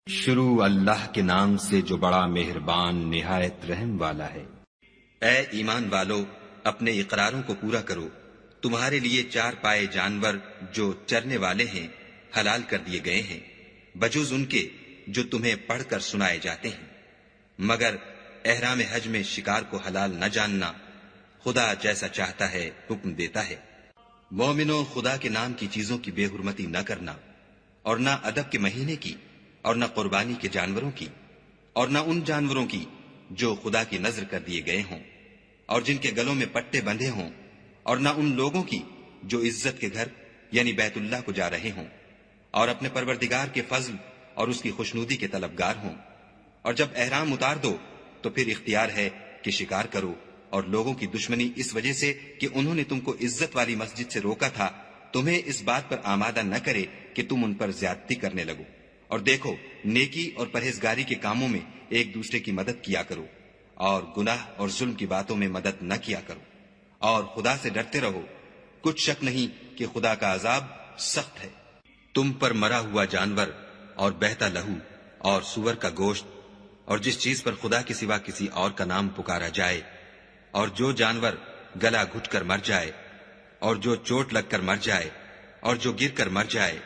شروع اللہ کے نام سے جو بڑا مہربان نہایت رحم والا ہے۔ اے ایمان والو، اپنے اقراروں کو پورا کرو۔ تمہارے لیے چار پائے جانور جو چرنے والے ہیں حلال کر دیے گئے ہیں، بجوز ان کے جو تمہیں پڑھ کر سنائے جاتے ہیں، مگر احرام حج میں شکار کو حلال نہ جاننا، خدا جیسا چاہتا ہے حکم دیتا ہے۔ مومنو، خدا کے نام کی چیزوں کی بے حرمتی نہ کرنا، اور نہ ادب کے مہینے کی، اور نہ قربانی کے جانوروں کی، اور نہ ان جانوروں کی جو خدا کی نذر کر دیے گئے ہوں اور جن کے گلوں میں پٹے بندھے ہوں، اور نہ ان لوگوں کی جو عزت کے گھر یعنی بیت اللہ کو جا رہے ہوں اور اپنے پروردگار کے فضل اور اس کی خوشنودی کے طلبگار ہوں۔ اور جب احرام اتار دو تو پھر اختیار ہے کہ شکار کرو، اور لوگوں کی دشمنی اس وجہ سے کہ انہوں نے تم کو عزت والی مسجد سے روکا تھا، تمہیں اس بات پر آمادہ نہ کرے کہ تم ان پر زیادتی کرنے لگو۔ اور دیکھو، نیکی اور پرہیزگاری کے کاموں میں ایک دوسرے کی مدد کیا کرو، اور گناہ اور ظلم کی باتوں میں مدد نہ کیا کرو، اور خدا سے ڈرتے رہو۔ کچھ شک نہیں کہ خدا کا عذاب سخت ہے۔ تم پر مرا ہوا جانور اور بہتا لہو اور سور کا گوشت اور جس چیز پر خدا کے سوا کسی اور کا نام پکارا جائے، اور جو جانور گلا گھٹ کر مر جائے، اور جو چوٹ لگ کر مر جائے، اور جو گر کر مر جائے،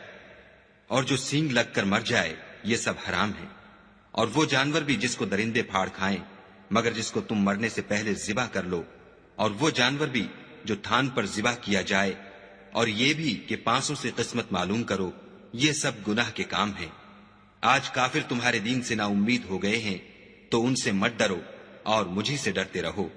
اور جو سینگ لگ کر مر جائے، یہ سب حرام ہے۔ اور وہ جانور بھی جس کو درندے پھاڑ کھائیں مگر جس کو تم مرنے سے پہلے ذبح کر لو، اور وہ جانور بھی جو تھان پر ذبح کیا جائے، اور یہ بھی کہ پانسوں سے قسمت معلوم کرو، یہ سب گناہ کے کام ہیں۔ آج کافر تمہارے دین سے نا امید ہو گئے ہیں تو ان سے مت ڈرو اور مجھی سے ڈرتے رہو۔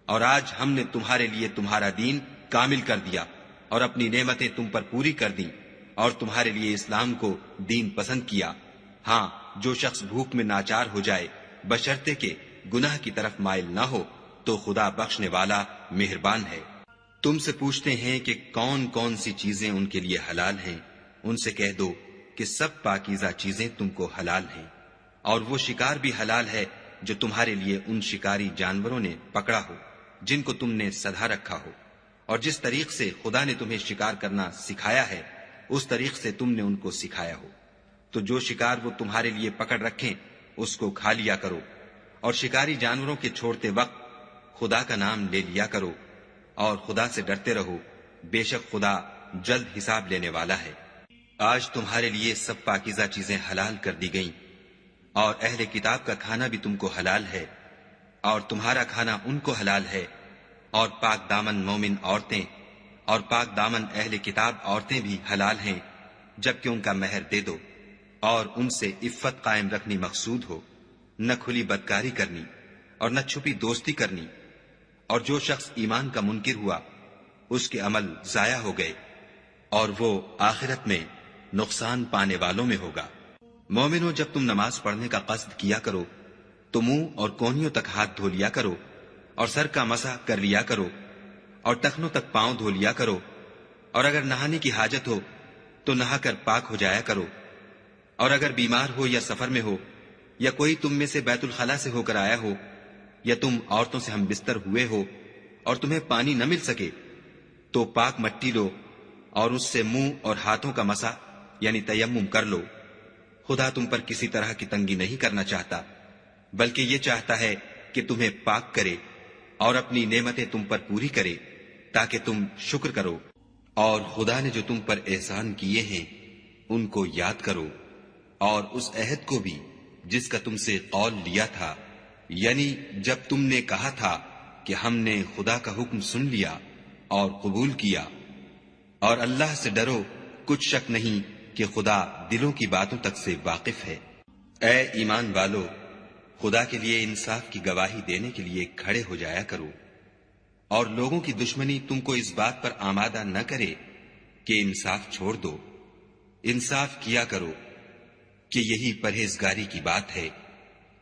اور آج ہم نے تمہارے لیے تمہارا دین کامل کر دیا اور اپنی نعمتیں تم پر پوری کر دیں، اور تمہارے لیے اسلام کو دین پسند کیا۔ ہاں، جو شخص بھوک میں ناچار ہو جائے بشرطے کہ گناہ کی طرف مائل نہ ہو تو خدا بخشنے والا مہربان ہے۔ تم سے پوچھتے ہیں کہ کون کون سی چیزیں ان کے لیے حلال ہیں، ان سے کہہ دو کہ سب پاکیزہ چیزیں تم کو حلال ہیں، اور وہ شکار بھی حلال ہے جو تمہارے لیے ان شکاری جانوروں نے پکڑا ہو جن کو تم نے سدھا رکھا ہو، اور جس طریق سے خدا نے تمہیں شکار کرنا سکھایا ہے اس طریق سے تم نے ان کو سکھایا ہو۔ تو جو شکار وہ تمہارے لیے پکڑ رکھیں اس کو کھا لیا کرو، اور شکاری جانوروں کے چھوڑتے وقت خدا کا نام لے لیا کرو، اور خدا سے ڈرتے رہو، بے شک خدا جلد حساب لینے والا ہے۔ آج تمہارے لیے سب پاکیزہ چیزیں حلال کر دی گئیں، اور اہل کتاب کا کھانا بھی تم کو حلال ہے، اور تمہارا کھانا ان کو حلال ہے، اور پاک دامن مومن عورتیں اور پاک دامن اہل کتاب عورتیں بھی حلال ہیں جبکہ ان کا مہر دے دو، اور ان سے عفت قائم رکھنی مقصود ہو، نہ کھلی بدکاری کرنی اور نہ چھپی دوستی کرنی۔ اور جو شخص ایمان کا منکر ہوا اس کے عمل ضائع ہو گئے، اور وہ آخرت میں نقصان پانے والوں میں ہوگا۔ مومنو، جب تم نماز پڑھنے کا قصد کیا کرو تو منہ اور کونیوں تک ہاتھ دھو لیا کرو، اور سر کا مسح کر لیا کرو، اور ٹخنوں تک پاؤں دھو لیا کرو، اور اگر نہانے کی حاجت ہو تو نہا کر پاک ہو جایا کرو، اور اگر بیمار ہو یا سفر میں ہو یا کوئی تم میں سے بیت الخلا سے ہو کر آیا ہو، یا تم عورتوں سے ہم بستر ہوئے ہو اور تمہیں پانی نہ مل سکے تو پاک مٹی لو اور اس سے منہ اور ہاتھوں کا مسح یعنی تیمم کر لو۔ خدا تم پر کسی طرح کی تنگی نہیں کرنا چاہتا، بلکہ یہ چاہتا ہے کہ تمہیں پاک کرے اور اپنی نعمتیں تم پر پوری کرے تاکہ تم شکر کرو۔ اور خدا نے جو تم پر احسان کیے ہیں ان کو یاد کرو، اور اس عہد کو بھی جس کا تم سے قول لیا تھا، یعنی جب تم نے کہا تھا کہ ہم نے خدا کا حکم سن لیا اور قبول کیا۔ اور اللہ سے ڈرو، کچھ شک نہیں کہ خدا دلوں کی باتوں تک سے واقف ہے۔ اے ایمان والو، خدا کے لیے انصاف کی گواہی دینے کے لیے کھڑے ہو جایا کرو، اور لوگوں کی دشمنی تم کو اس بات پر آمادہ نہ کرے کہ انصاف چھوڑ دو۔ انصاف کیا کرو کہ یہی پرہیزگاری کی بات ہے،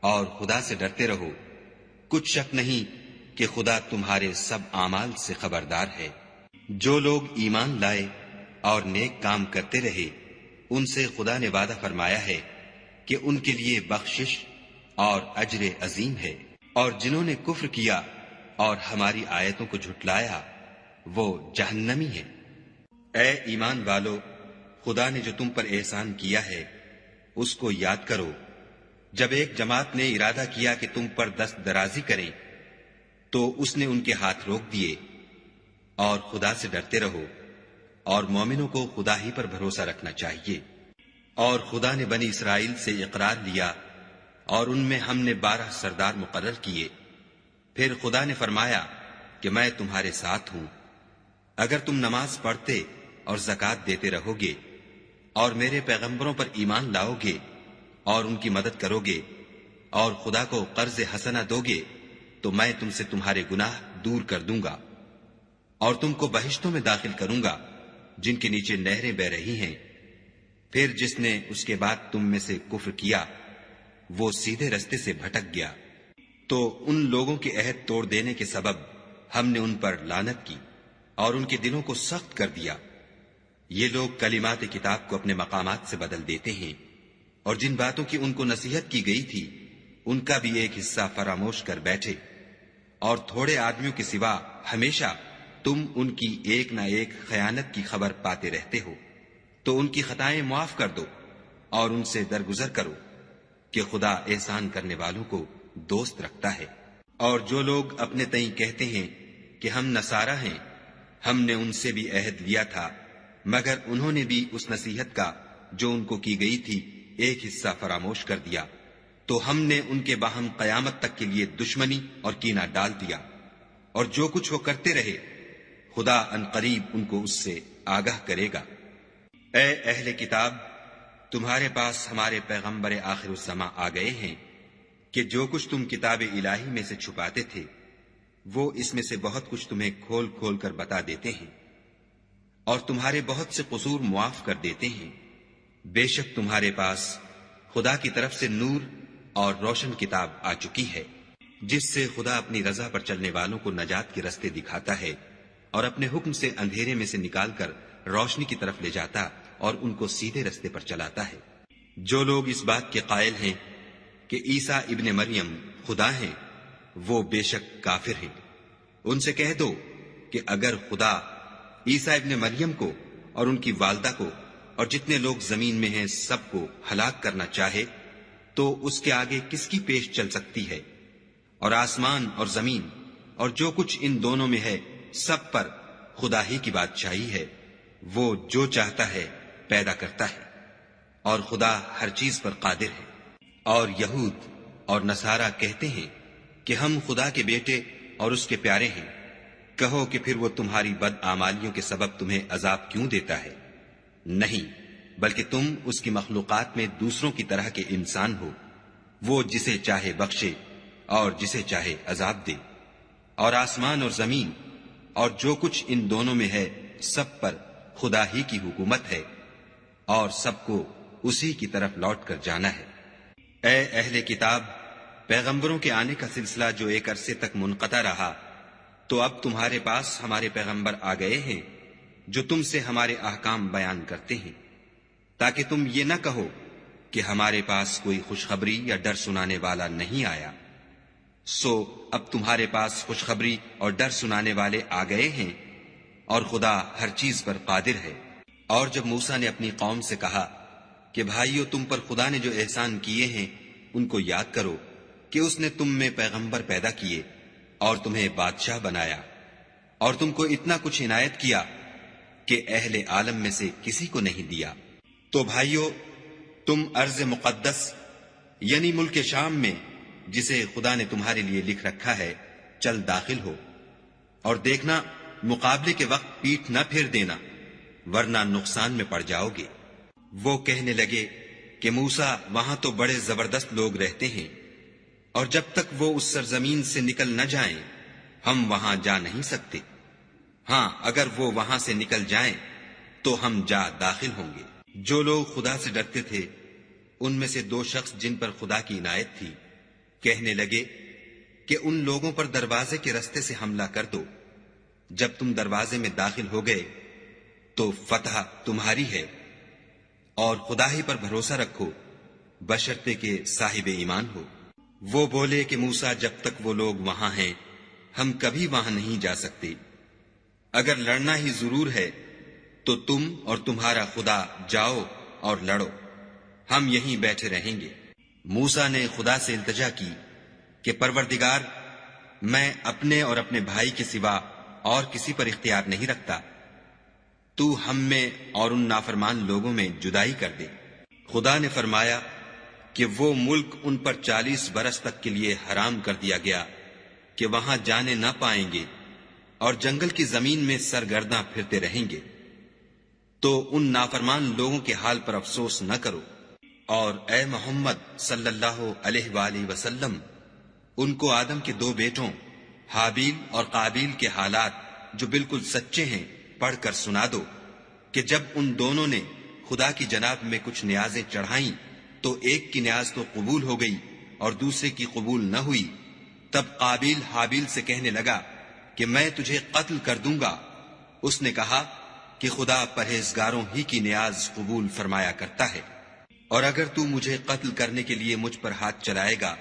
اور خدا سے ڈرتے رہو، کچھ شک نہیں کہ خدا تمہارے سب اعمال سے خبردار ہے۔ جو لوگ ایمان لائے اور نیک کام کرتے رہے ان سے خدا نے وعدہ فرمایا ہے کہ ان کے لیے بخشش اور اجر عظیم ہے، اور جنہوں نے کفر کیا اور ہماری آیتوں کو جھٹلایا وہ جہنمی ہیں۔ اے ایمان والو، خدا نے جو تم پر احسان کیا ہے اس کو یاد کرو جب ایک جماعت نے ارادہ کیا کہ تم پر دست درازی کریں تو اس نے ان کے ہاتھ روک دیے، اور خدا سے ڈرتے رہو، اور مومنوں کو خدا ہی پر بھروسہ رکھنا چاہیے۔ اور خدا نے بنی اسرائیل سے اقرار لیا اور ان میں ہم نے 12 سردار مقرر کیے۔ پھر خدا نے فرمایا کہ میں تمہارے ساتھ ہوں، اگر تم نماز پڑھتے اور زکوٰۃ دیتے رہو گے اور میرے پیغمبروں پر ایمان لاؤ گے اور ان کی مدد کرو گے اور خدا کو قرض حسنہ دو گے تو میں تم سے تمہارے گناہ دور کر دوں گا اور تم کو بہشتوں میں داخل کروں گا جن کے نیچے نہریں بہ رہی ہیں۔ پھر جس نے اس کے بعد تم میں سے کفر کیا وہ سیدھے رستے سے بھٹک گیا، تو ان لوگوں کے عہد توڑ دینے کے سبب ہم نے ان پر لعنت کی اور ان کے دلوں کو سخت کر دیا۔ یہ لوگ کلمات کتاب کو اپنے مقامات سے بدل دیتے ہیں، اور جن باتوں کی ان کو نصیحت کی گئی تھی ان کا بھی ایک حصہ فراموش کر بیٹھے، اور تھوڑے آدمیوں کے سوا ہمیشہ تم ان کی ایک نہ ایک خیانت کی خبر پاتے رہتے ہو، تو ان کی خطائیں معاف کر دو اور ان سے درگزر کرو کہ خدا احسان کرنے والوں کو دوست رکھتا ہے۔ اور جو لوگ اپنے تئیں کہتے ہیں کہ ہم نصارہ ہیں، ہم نے ان سے بھی عہد لیا تھا، مگر انہوں نے بھی اس نصیحت کا جو ان کو کی گئی تھی ایک حصہ فراموش کر دیا، تو ہم نے ان کے باہم قیامت تک کے لیے دشمنی اور کینہ ڈال دیا۔ اور جو کچھ وہ کرتے رہے خدا عنقریب ان کو اس سے آگاہ کرے گا۔ اے اہل کتاب، تمہارے پاس ہمارے پیغمبر آخر الزماں آ گئے ہیں کہ جو کچھ تم کتاب الہی میں سے چھپاتے تھے وہ اس میں سے بہت کچھ تمہیں کھول کھول کر بتا دیتے ہیں، اور تمہارے بہت سے قصور معاف کر دیتے ہیں۔ بے شک تمہارے پاس خدا کی طرف سے نور اور روشن کتاب آ چکی ہے، جس سے خدا اپنی رضا پر چلنے والوں کو نجات کے رستے دکھاتا ہے اور اپنے حکم سے اندھیرے میں سے نکال کر روشنی کی طرف لے جاتا اور ان کو سیدھے رستے پر چلاتا ہے۔ جو لوگ اس بات کے قائل ہیں کہ عیسیٰ ابن مریم خدا ہیں وہ بے شک کافر ہیں۔ ان سے کہہ دو کہ اگر خدا عیسیٰ ابن مریم کو اور ان کی والدہ کو اور جتنے لوگ زمین میں ہیں سب کو ہلاک کرنا چاہے تو اس کے آگے کس کی پیش چل سکتی ہے؟ اور آسمان اور زمین اور جو کچھ ان دونوں میں ہے سب پر خدا ہی کی بادشاہی ہے، وہ جو چاہتا ہے پیدا کرتا ہے، اور خدا ہر چیز پر قادر ہے۔ اور یہود اور نصارہ کہتے ہیں کہ ہم خدا کے بیٹے اور اس کے پیارے ہیں۔ کہو کہ پھر وہ تمہاری بد اعمالیوں کے سبب تمہیں عذاب کیوں دیتا ہے؟ نہیں، بلکہ تم اس کی مخلوقات میں دوسروں کی طرح کے انسان ہو، وہ جسے چاہے بخشے اور جسے چاہے عذاب دے۔ اور آسمان اور زمین اور جو کچھ ان دونوں میں ہے سب پر خدا ہی کی حکومت ہے، اور سب کو اسی کی طرف لوٹ کر جانا ہے۔ اے اہل کتاب، پیغمبروں کے آنے کا سلسلہ جو ایک عرصے تک منقطع رہا، تو اب تمہارے پاس ہمارے پیغمبر آ گئے ہیں جو تم سے ہمارے احکام بیان کرتے ہیں، تاکہ تم یہ نہ کہو کہ ہمارے پاس کوئی خوشخبری یا ڈر سنانے والا نہیں آیا۔ سو اب تمہارے پاس خوشخبری اور ڈر سنانے والے آ گئے ہیں، اور خدا ہر چیز پر قادر ہے۔ اور جب موسیٰ نے اپنی قوم سے کہا کہ بھائیو، تم پر خدا نے جو احسان کیے ہیں ان کو یاد کرو کہ اس نے تم میں پیغمبر پیدا کیے اور تمہیں بادشاہ بنایا، اور تم کو اتنا کچھ عنایت کیا کہ اہل عالم میں سے کسی کو نہیں دیا۔ تو بھائیو، تم ارض مقدس یعنی ملک شام میں جسے خدا نے تمہارے لیے لکھ رکھا ہے چل داخل ہو، اور دیکھنا مقابلے کے وقت پیٹھ نہ پھیر دینا، ورنہ نقصان میں پڑ جاؤ گے۔ وہ کہنے لگے کہ موسیٰ، وہاں تو بڑے زبردست لوگ رہتے ہیں، اور جب تک وہ اس سرزمین سے نکل نہ جائیں ہم وہاں جا نہیں سکتے۔ ہاں، اگر وہ وہاں سے نکل جائیں تو ہم جا داخل ہوں گے۔ جو لوگ خدا سے ڈرتے تھے ان میں سے 2 شخص جن پر خدا کی عنایت تھی کہنے لگے کہ ان لوگوں پر دروازے کے رستے سے حملہ کر دو۔ جب تم دروازے میں داخل ہو گئے تو فتح تمہاری ہے، اور خدا ہی پر بھروسہ رکھو بشرطے کہ صاحب ایمان ہو۔ وہ بولے کہ موسیٰ، جب تک وہ لوگ وہاں ہیں ہم کبھی وہاں نہیں جا سکتے۔ اگر لڑنا ہی ضرور ہے تو تم اور تمہارا خدا جاؤ اور لڑو، ہم یہیں بیٹھے رہیں گے۔ موسیٰ نے خدا سے التجا کی کہ پروردگار، میں اپنے اور اپنے بھائی کے سوا اور کسی پر اختیار نہیں رکھتا، تو ہم میں اور ان نافرمان لوگوں میں جدائی کر دے۔ خدا نے فرمایا کہ وہ ملک ان پر 40 برس تک کے لیے حرام کر دیا گیا کہ وہاں جانے نہ پائیں گے، اور جنگل کی زمین میں سرگرداں پھرتے رہیں گے۔ تو ان نافرمان لوگوں کے حال پر افسوس نہ کرو، اور اے محمد صلی اللہ علیہ وآلہ وسلم، ان کو آدم کے 2 بیٹوں حابیل اور قابیل کے حالات جو بالکل سچے ہیں پڑھ کر سنا دو کہ جب ان دونوں نے خدا کی جناب میں کچھ نیازیں چڑھائیں تو ایک کی نیاز تو قبول ہو گئی اور دوسرے کی قبول نہ ہوئی۔ تب قابیل حابیل سے کہنے لگا کہ میں تجھے قتل کر دوں گا۔ اس نے کہا کہ خدا پرہیزگاروں ہی کی نیاز قبول فرمایا کرتا ہے، اور اگر تو مجھے قتل کرنے کے لیے مجھ پر ہاتھ چلائے گا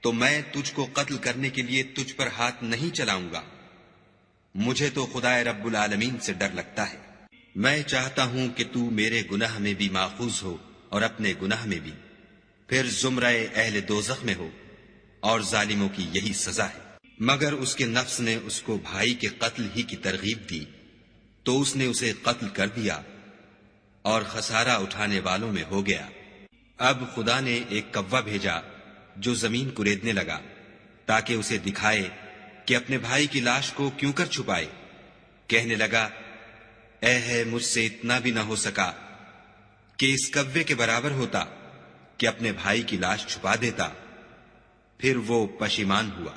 تو میں تجھ کو قتل کرنے کے لیے تجھ پر ہاتھ نہیں چلاؤں گا۔ مجھے تو خدا رب العالمین سے ڈر لگتا ہے۔ میں چاہتا ہوں کہ تو میرے گناہ میں بھی ماخوذ ہو اور اپنے گناہ میں بھی، پھر زمرہ اہل دوزخ میں ہو، اور ظالموں کی یہی سزا ہے۔ مگر اس کے نفس نے اس کو بھائی کے قتل ہی کی ترغیب دی، تو اس نے اسے قتل کر دیا اور خسارہ اٹھانے والوں میں ہو گیا۔ اب خدا نے ایک کوا بھیجا جو زمین کریدنے لگا تاکہ اسے دکھائے کہ اپنے بھائی کی لاش کو کیوں کر چھپائے۔ کہنے لگا، اے ہے مجھ سے اتنا بھی نہ ہو سکا کہ اس کوے کے برابر ہوتا کہ اپنے بھائی کی لاش چھپا دیتا۔ پھر وہ پشیمان ہوا۔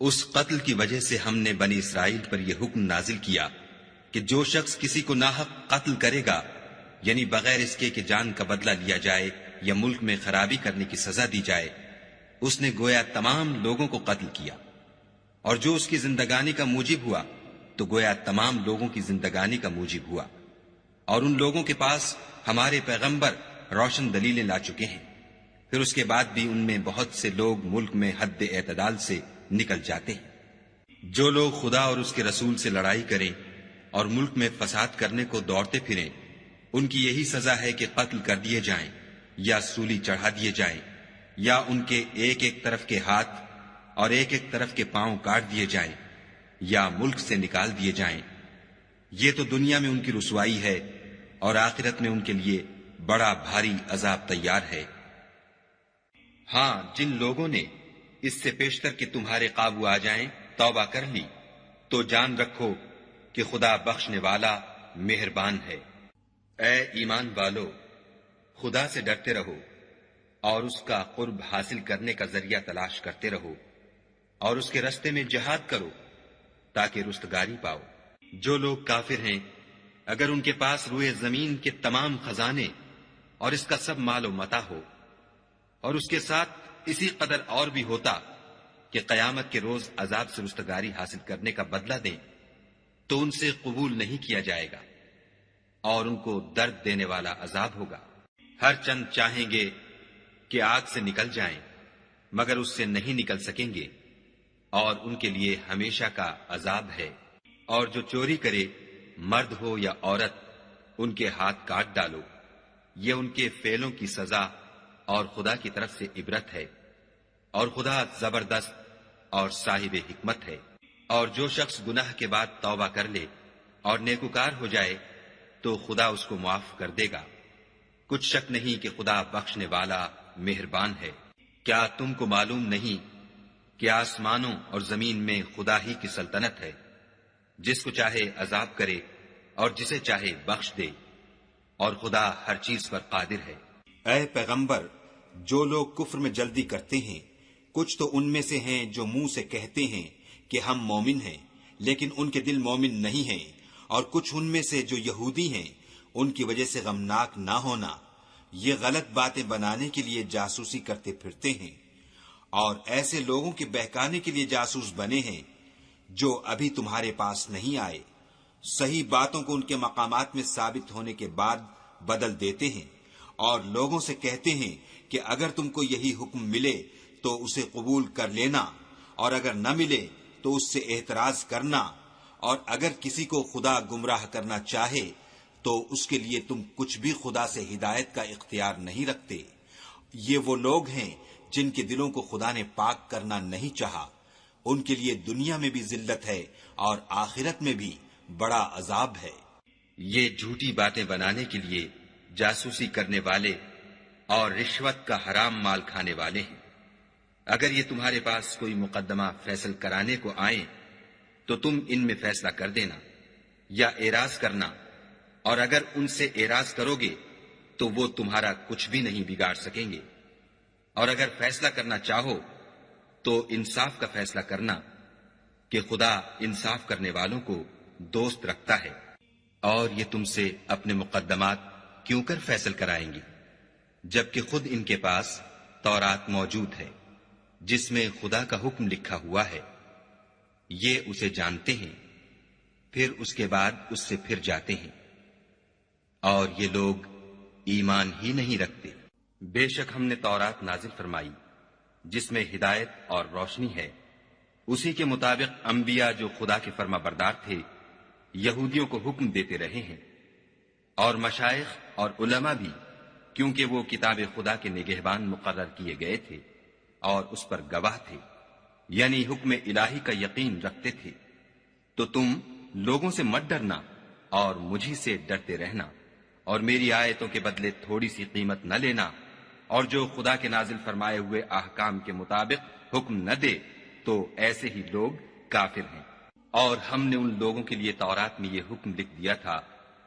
اس قتل کی وجہ سے ہم نے بنی اسرائیل پر یہ حکم نازل کیا کہ جو شخص کسی کو ناحق قتل کرے گا، یعنی بغیر اس کے کہ جان کا بدلہ لیا جائے یا ملک میں خرابی کرنے کی سزا دی جائے، اس نے گویا تمام لوگوں کو قتل کیا، اور جو اس کی زندگانی کا موجب ہوا تو گویا تمام لوگوں کی زندگانی کا موجب ہوا۔ اور ان لوگوں کے پاس ہمارے پیغمبر روشن دلیلیں لا چکے ہیں، پھر اس کے بعد بھی ان میں بہت سے لوگ ملک میں حد اعتدال سے نکل جاتے ہیں۔ جو لوگ خدا اور اس کے رسول سے لڑائی کریں اور ملک میں فساد کرنے کو دوڑتے پھریں، ان کی یہی سزا ہے کہ قتل کر دیے جائیں یا سولی چڑھا دیے جائیں، یا ان کے ایک ایک طرف کے ہاتھ اور ایک ایک طرف کے پاؤں کاٹ دیے جائیں، یا ملک سے نکال دیے جائیں۔ یہ تو دنیا میں ان کی رسوائی ہے، اور آخرت میں ان کے لیے بڑا بھاری عذاب تیار ہے۔ ہاں، جن لوگوں نے اس سے پیشتر کہ تمہارے قابو آ جائیں توبہ کر لی، تو جان رکھو کہ خدا بخشنے والا مہربان ہے۔ اے ایمان والو، خدا سے ڈرتے رہو اور اس کا قرب حاصل کرنے کا ذریعہ تلاش کرتے رہو، اور اس کے رستے میں جہاد کرو تاکہ رستگاری پاؤ۔ جو لوگ کافر ہیں، اگر ان کے پاس روئے زمین کے تمام خزانے اور اس کا سب مال و متاع ہو، اور اس کے ساتھ اسی قدر اور بھی ہوتا کہ قیامت کے روز عذاب سے رستگاری حاصل کرنے کا بدلہ دیں، تو ان سے قبول نہیں کیا جائے گا، اور ان کو درد دینے والا عذاب ہوگا۔ ہر چند چاہیں گے کہ آگ سے نکل جائیں، مگر اس سے نہیں نکل سکیں گے، اور ان کے لیے ہمیشہ کا عذاب ہے۔ اور جو چوری کرے، مرد ہو یا عورت، ان کے ہاتھ کاٹ ڈالو، یہ ان کے فعلوں کی سزا اور خدا کی طرف سے عبرت ہے، اور خدا زبردست اور صاحب حکمت ہے۔ اور جو شخص گناہ کے بعد توبہ کر لے اور نیکوکار ہو جائے تو خدا اس کو معاف کر دے گا۔ کچھ شک نہیں کہ خدا بخشنے والا مہربان ہے۔ کیا تم کو معلوم نہیں کہ آسمانوں اور زمین میں خدا ہی کی سلطنت ہے، جس کو چاہے عذاب کرے اور جسے چاہے بخش دے، اور خدا ہر چیز پر قادر ہے۔ اے پیغمبر، جو لوگ کفر میں جلدی کرتے ہیں، کچھ تو ان میں سے ہیں جو منہ سے کہتے ہیں کہ ہم مومن ہیں، لیکن ان کے دل مومن نہیں ہیں، اور کچھ ان میں سے جو یہودی ہیں، ان کی وجہ سے غمناک نہ ہونا، یہ غلط باتیں بنانے کے لیے جاسوسی کرتے پھرتے ہیں، اور ایسے لوگوں کے بہکانے کے لیے جاسوس بنے ہیں جو ابھی تمہارے پاس نہیں آئے، صحیح باتوں کو ان کے مقامات میں ثابت ہونے کے بعد بدل دیتے ہیں، اور لوگوں سے کہتے ہیں کہ اگر تم کو یہی حکم ملے تو اسے قبول کر لینا، اور اگر نہ ملے تو اس سے اعتراض کرنا، اور اگر کسی کو خدا گمراہ کرنا چاہے تو اس کے لیے تم کچھ بھی خدا سے ہدایت کا اختیار نہیں رکھتے۔ یہ وہ لوگ ہیں جن کے دلوں کو خدا نے پاک کرنا نہیں چاہا، ان کے لیے دنیا میں بھی ذلت ہے اور آخرت میں بھی بڑا عذاب ہے۔ یہ جھوٹی باتیں بنانے کے لیے جاسوسی کرنے والے اور رشوت کا حرام مال کھانے والے ہیں۔ اگر یہ تمہارے پاس کوئی مقدمہ فیصل کرانے کو آئیں تو تم ان میں فیصلہ کر دینا یا اعراض کرنا، اور اگر ان سے اعراض کرو گے تو وہ تمہارا کچھ بھی نہیں بگاڑ سکیں گے، اور اگر فیصلہ کرنا چاہو تو انصاف کا فیصلہ کرنا کہ خدا انصاف کرنے والوں کو دوست رکھتا ہے۔ اور یہ تم سے اپنے مقدمات کیوں کر فیصل کرائیں گے جبکہ خود ان کے پاس تورات موجود ہے جس میں خدا کا حکم لکھا ہوا ہے۔ یہ اسے جانتے ہیں، پھر اس کے بعد اس سے پھر جاتے ہیں، اور یہ لوگ ایمان ہی نہیں رکھتے۔ بے شک ہم نے تورات نازل فرمائی جس میں ہدایت اور روشنی ہے، اسی کے مطابق انبیاء جو خدا کے فرما بردار تھے یہودیوں کو حکم دیتے رہے ہیں، اور مشائخ اور علماء بھی، کیونکہ وہ کتاب خدا کے نگہبان مقرر کیے گئے تھے اور اس پر گواہ تھے، یعنی حکم الہی کا یقین رکھتے تھے۔ تو تم لوگوں سے مت ڈرنا اور مجھی سے ڈرتے رہنا، اور میری آیتوں کے بدلے تھوڑی سی قیمت نہ لینا، اور جو خدا کے نازل فرمائے ہوئے احکام کے مطابق حکم نہ دے تو ایسے ہی لوگ کافر ہیں۔ اور ہم نے ان لوگوں کے لیے تورات میں یہ حکم لکھ دیا تھا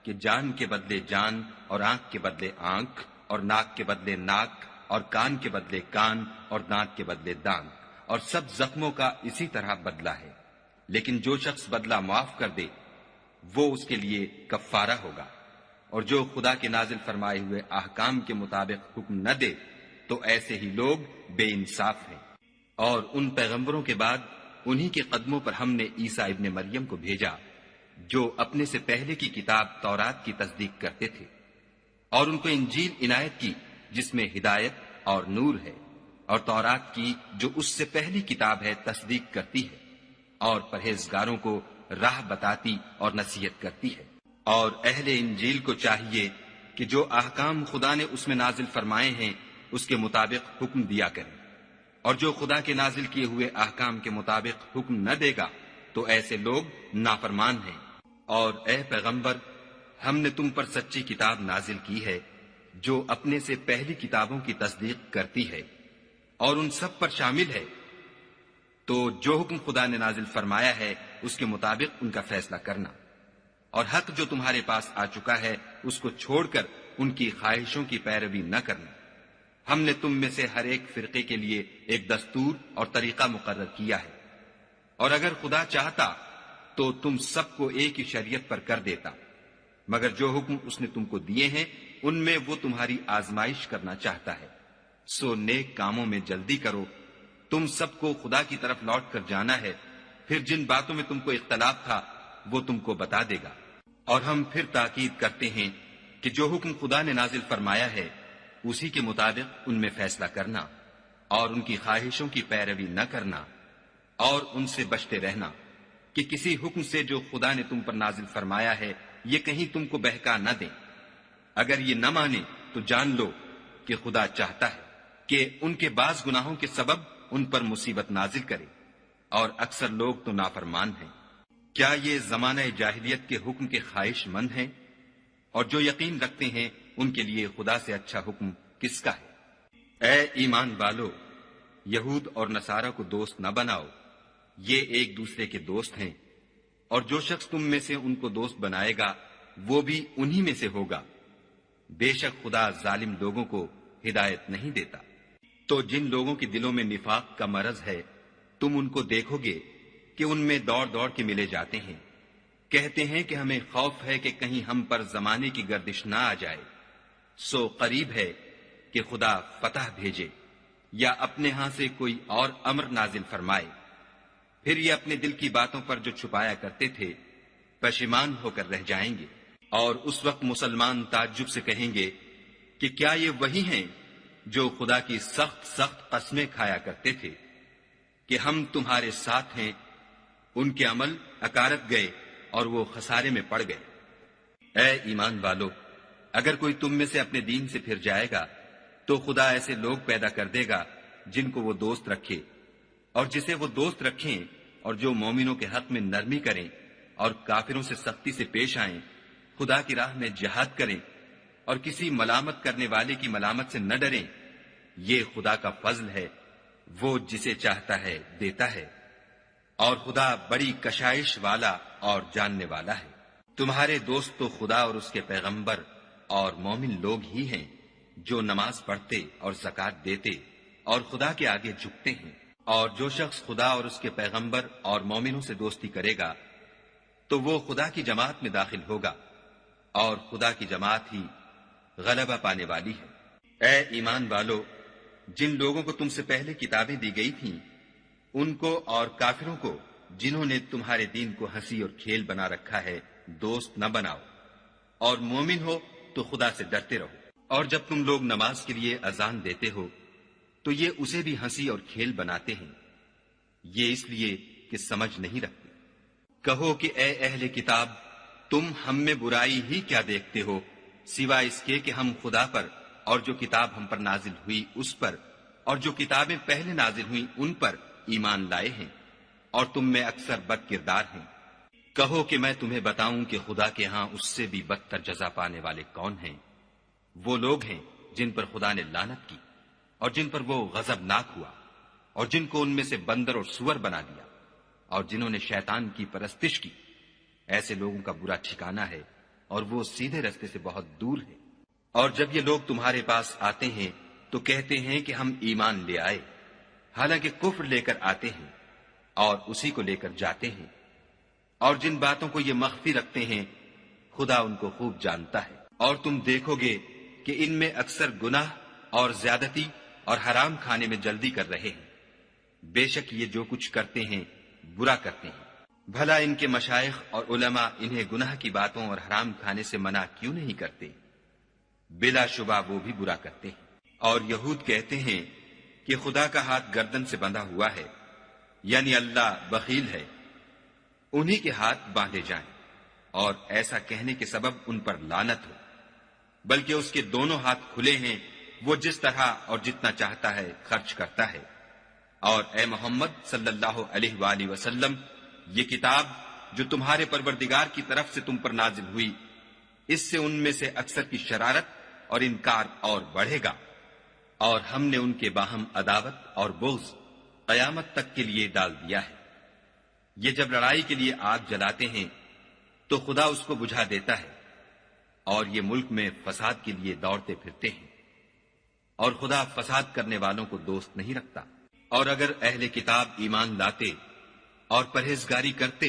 کہ جان کے بدلے جان، اور آنکھ کے بدلے آنکھ، اور ناک کے بدلے ناک، اور کان کے بدلے کان، اور دانت کے بدلے دانت، اور سب زخموں کا اسی طرح بدلہ ہے۔ لیکن جو شخص بدلہ معاف کر دے وہ اس کے لیے کفارہ ہوگا، اور جو خدا کے نازل فرمائے ہوئے احکام کے مطابق حکم نہ دے تو ایسے ہی لوگ بے انصاف ہیں۔ اور ان پیغمبروں کے بعد انہی کے قدموں پر ہم نے عیسیٰ ابن مریم کو بھیجا جو اپنے سے پہلے کی کتاب تورات کی تصدیق کرتے تھے، اور ان کو انجیل عنایت کی جس میں ہدایت اور نور ہے، اور تورات کی جو اس سے پہلی کتاب ہے تصدیق کرتی ہے، اور پرہیزگاروں کو راہ بتاتی اور نصیحت کرتی ہے۔ اور اہل انجیل کو چاہیے کہ جو احکام خدا نے اس میں نازل فرمائے ہیں اس کے مطابق حکم دیا کریں، اور جو خدا کے نازل کیے ہوئے احکام کے مطابق حکم نہ دے گا تو ایسے لوگ نافرمان ہیں۔ اور اے پیغمبر، ہم نے تم پر سچی کتاب نازل کی ہے جو اپنے سے پہلی کتابوں کی تصدیق کرتی ہے اور ان سب پر شامل ہے، تو جو حکم خدا نے نازل فرمایا ہے اس کے مطابق ان کا فیصلہ کرنا، اور حق جو تمہارے پاس آ چکا ہے اس کو چھوڑ کر ان کی خواہشوں کی پیروی نہ کرنا۔ ہم نے تم میں سے ہر ایک فرقے کے لیے ایک دستور اور طریقہ مقرر کیا ہے، اور اگر خدا چاہتا تو تم سب کو ایک ہی شریعت پر کر دیتا، مگر جو حکم اس نے تم کو دیے ہیں ان میں وہ تمہاری آزمائش کرنا چاہتا ہے۔ سو نیک کاموں میں جلدی کرو، تم سب کو خدا کی طرف لوٹ کر جانا ہے، پھر جن باتوں میں تم کو اختلاف تھا وہ تم کو بتا دے گا۔ اور ہم پھر تاکید کرتے ہیں کہ جو حکم خدا نے نازل فرمایا ہے اسی کے مطابق ان میں فیصلہ کرنا، اور ان کی خواہشوں کی پیروی نہ کرنا، اور ان سے بچتے رہنا کہ کسی حکم سے جو خدا نے تم پر نازل فرمایا ہے یہ کہیں تم کو بہکا نہ دیں۔ اگر یہ نہ مانے تو جان لو کہ خدا چاہتا ہے کہ ان کے بعض گناہوں کے سبب ان پر مصیبت نازل کرے، اور اکثر لوگ تو نافرمان ہیں۔ کیا یہ زمانہ جاہلیت کے حکم کے خواہش مند ہیں؟ اور جو یقین رکھتے ہیں ان کے لیے خدا سے اچھا حکم کس کا ہے؟ اے ایمان والو، یہود اور نصارہ کو دوست نہ بناؤ، یہ ایک دوسرے کے دوست ہیں، اور جو شخص تم میں سے ان کو دوست بنائے گا وہ بھی انہی میں سے ہوگا۔ بے شک خدا ظالم لوگوں کو ہدایت نہیں دیتا۔ تو جن لوگوں کے دلوں میں نفاق کا مرض ہے تم ان کو دیکھو گے کہ ان میں دوڑ دوڑ کے ملے جاتے ہیں، کہتے ہیں کہ ہمیں خوف ہے کہ کہیں ہم پر زمانے کی گردش نہ آ جائے۔ سو قریب ہے کہ خدا فتح بھیجے یا اپنے ہاں سے کوئی اور امر نازل فرمائے، پھر یہ اپنے دل کی باتوں پر جو چھپایا کرتے تھے پشیمان ہو کر رہ جائیں گے۔ اور اس وقت مسلمان تعجب سے کہیں گے کہ کیا یہ وہی ہیں جو خدا کی سخت سخت قسمیں کھایا کرتے تھے کہ ہم تمہارے ساتھ ہیں؟ ان کے عمل اکارت گئے اور وہ خسارے میں پڑ گئے۔ اے ایمان والو، اگر کوئی تم میں سے اپنے دین سے پھر جائے گا تو خدا ایسے لوگ پیدا کر دے گا جن کو وہ دوست رکھے، اور جسے وہ دوست رکھیں، اور جو مومنوں کے حق میں نرمی کریں اور کافروں سے سختی سے پیش آئیں، خدا کی راہ میں جہاد کریں اور کسی ملامت کرنے والے کی ملامت سے نہ ڈریں۔ یہ خدا کا فضل ہے، وہ جسے چاہتا ہے دیتا ہے، اور خدا بڑی کشائش والا اور جاننے والا ہے۔ تمہارے دوست تو خدا اور اس کے پیغمبر اور مومن لوگ ہی ہیں جو نماز پڑھتے اور زکوٰۃ دیتے اور خدا کے آگے جھکتے ہیں، اور جو شخص خدا اور اس کے پیغمبر اور مومنوں سے دوستی کرے گا تو وہ خدا کی جماعت میں داخل ہوگا، اور خدا کی جماعت ہی غلبہ پانے والی ہے۔ اے ایمان والو، جن لوگوں کو تم سے پہلے کتابیں دی گئی تھیں ان کو اور کافروں کو جنہوں نے تمہارے دین کو ہنسی اور کھیل بنا رکھا ہے دوست نہ بناؤ، اور مومن ہو تو خدا سے ڈرتے رہو۔ اور جب تم لوگ نماز کے لیے اذان دیتے ہو تو یہ اسے بھی ہنسی اور کھیل بناتے ہیں، یہ اس لیے کہ سمجھ نہیں رکھتے۔ کہو کہ اے اہل کتاب، تم ہم میں برائی ہی کیا دیکھتے ہو سوائے اس کے کہ ہم خدا پر اور جو کتاب ہم پر نازل ہوئی اس پر اور جو کتابیں پہلے نازل ہوئیں ان پر ایمان لائے ہیں، اور تم میں اکثر بد کردار ہیں۔ کہو کہ میں تمہیں بتاؤں کہ خدا کے ہاں اس سے بھی بدتر جزا پانے والے کون ہیں؟ وہ لوگ ہیں جن پر خدا نے لعنت کی اور جن پر وہ غضبناک ہوا، اور جن کو ان میں سے بندر اور سور بنا دیا، اور جنہوں نے شیطان کی پرستش کی۔ ایسے لوگوں کا برا ٹھکانہ ہے، اور وہ سیدھے رستے سے بہت دور ہے۔ اور جب یہ لوگ تمہارے پاس آتے ہیں تو کہتے ہیں کہ ہم ایمان لے آئے، حالانکہ کفر لے کر آتے ہیں اور اسی کو لے کر جاتے ہیں، اور جن باتوں کو یہ مخفی رکھتے ہیں خدا ان کو خوب جانتا ہے۔ اور تم دیکھو گے کہ ان میں اکثر گناہ اور زیادتی اور حرام کھانے میں جلدی کر رہے ہیں، بے شک یہ جو کچھ کرتے ہیں برا کرتے ہیں۔ بھلا ان کے مشائخ اور علماء انہیں گناہ کی باتوں اور حرام کھانے سے منع کیوں نہیں کرتے؟ بلا شبہ وہ بھی برا کرتے ہیں۔ اور یہود کہتے ہیں کہ خدا کا ہاتھ گردن سے بندھا ہوا ہے، یعنی اللہ بخیل ہے، انہی کے ہاتھ باندھے جائیں، اور ایسا کہنے کے سبب ان پر لعنت ہو، بلکہ اس کے دونوں ہاتھ کھلے ہیں، وہ جس طرح اور جتنا چاہتا ہے خرچ کرتا ہے۔ اور اے محمد صلی اللہ علیہ وآلہ وسلم، یہ کتاب جو تمہارے پروردگار کی طرف سے تم پر نازل ہوئی، اس سے ان میں سے اکثر کی شرارت اور انکار اور بڑھے گا، اور ہم نے ان کے باہم عداوت اور بغض قیامت تک کے لیے ڈال دیا ہے۔ یہ جب لڑائی کے لیے آگ جلاتے ہیں تو خدا اس کو بجھا دیتا ہے، اور یہ ملک میں فساد کے لیے دوڑتے پھرتے ہیں، اور خدا فساد کرنے والوں کو دوست نہیں رکھتا۔ اور اگر اہل کتاب ایمان لاتے اور پرہیزگاری کرتے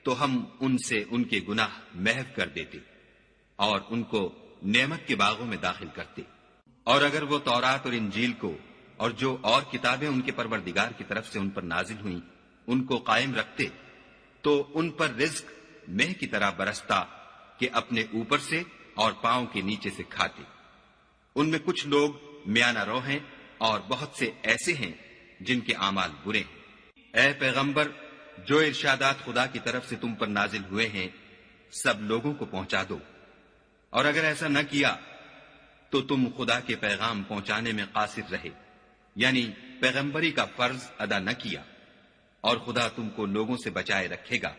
تو ہم ان سے ان کے گناہ محو کر دیتے اور ان کو نعمت کے باغوں میں داخل کرتے۔ اور اگر وہ تورات اور انجیل کو اور جو اور کتابیں ان کے پروردگار کی طرف سے ان پر نازل ہوئیں ان کو قائم رکھتے تو ان پر رزق مہ کی طرح برستا کہ اپنے اوپر سے اور پاؤں کے نیچے سے کھاتے۔ ان میں کچھ لوگ میانہ رو ہیں اور بہت سے ایسے ہیں جن کے اعمال برے ہیں۔ اے پیغمبر، جو ارشادات خدا کی طرف سے تم پر نازل ہوئے ہیں سب لوگوں کو پہنچا دو، اور اگر ایسا نہ کیا تو تم خدا کے پیغام پہنچانے میں قاصر رہے، یعنی پیغمبری کا فرض ادا نہ کیا، اور خدا تم کو لوگوں سے بچائے رکھے گا،